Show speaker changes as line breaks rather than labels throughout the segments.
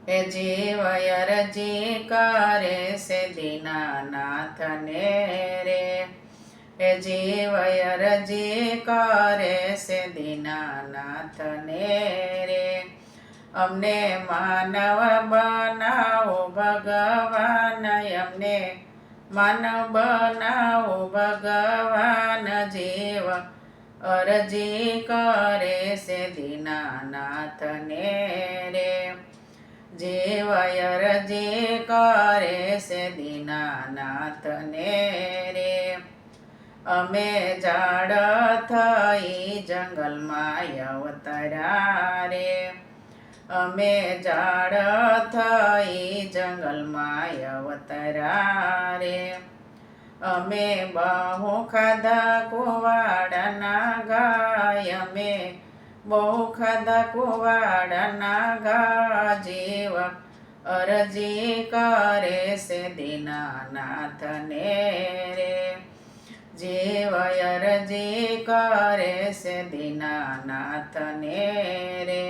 એ જીવ અરજી કરે છે દીનાનાથને રે, એ જીવ અરજી કરે છે દીનાનાથને રે, અમને માનવ બનાવો ભગવાન, અમને માનવ બનાવો ભગવાન, જીવ અરજી કરે છે દીનાનાથને રે, જીવ અરજી કરે છે દીનાનાથને રે, અમે ઝાડ થઈ જંગલમાં અવતર્યા રે, અમે ઝાડ થઈ જંગલમાં અવતર્યા રે, અમે બહુ ખાધા કુવાડાના ગાય, અમે બહુ ખાધા કુવાડાના ગા, જીવ અરજી કરે છે દીનાનાથને રે, જીવ અરજી કરે છે દીનાનાથને રે,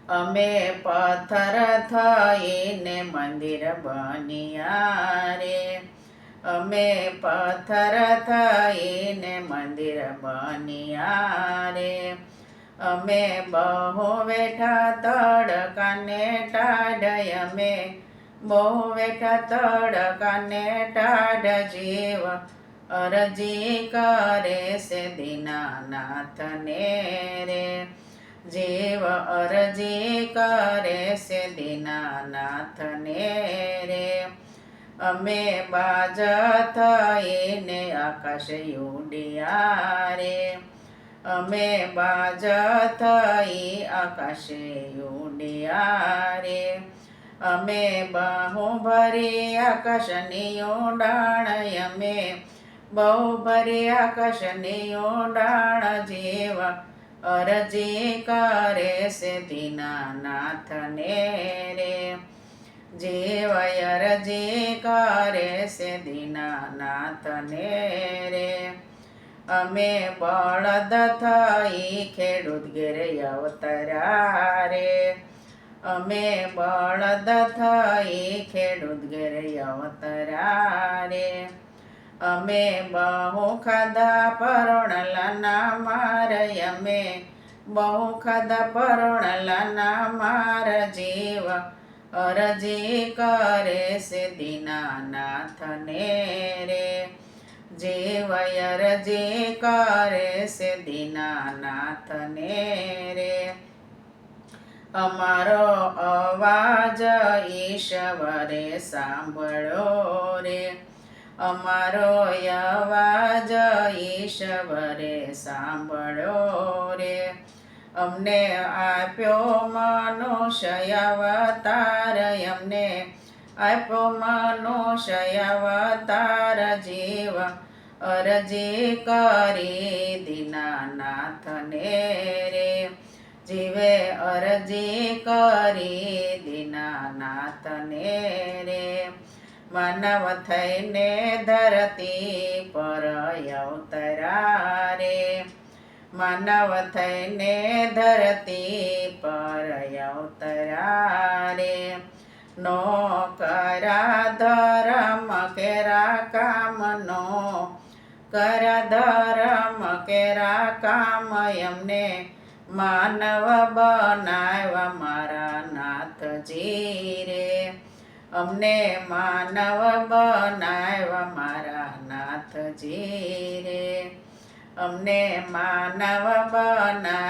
અમે પથ્થર થઈને મંદિર બન્યા રે, અમે પથ્થર થઈને મંદિર બન્યા રે, અમે બહુ વેઠા તડકાને ટાઢ, અમે બહુ વેઠા તડકાને ટાઢ, જીવ અરજી કરે છે દીનાનાથને રે, જીવ અરજી કરે છે દીનાનાથને રે, અમે બાજ થઈને આકાશે ઉડ્યા રે, અમે બાજ થઈ આકાશે ઉડ્યા રે, અમે બહુ ભરી આકાશની ઉડાણ, અમે બહુ ભરી આકાશની ઉડાણ, જીવ અરજી કરે છે દીનાનાથને રે, જીવ અરજી કરે છે દીનાનાથને રે, અમે બળદ થઈ ખેડૂત ઘેરે અવતર્યા રે, અમે બળદ થઈ ખેડૂત ઘેરે અવતર્યા રે, અમે બહુ ખાધા પરોણલાના માર, અમે બહુ ખાધા પરોણલાના માર, જીવ અરજી કરે છે દીનાનાથને રે, જીવ અરજી કરે છે દીનાનાથને રે, અમારો અવાજ ઈશ્વરે સાંભળ્યો રે, અમારો અવાજ ઈશ્વરે સાંભળ્યો રે, અમને આપ્યો મનુષ્ય અવતાર, અમને આપ્યો મનુષ્ય અવતાર, જીવ અરજી કરી દીનાનાથને રે, જીવે અરજી કરી દીનાનાથને રે, માનવ થઈને ધરતી પર અવતર્યા રે, માનવ થઈને ધરતી પર અવતર્યા રે, નો કરા ધર્મ કેરા કામ, નો કરા ધર્મ કેરા કામ, એમને માનવ બનાવ્યા મારા નાથજી રે, અમને માનવ બનાવ્યા મારા નાથજી રે, અમને માનવ બનાવ્યા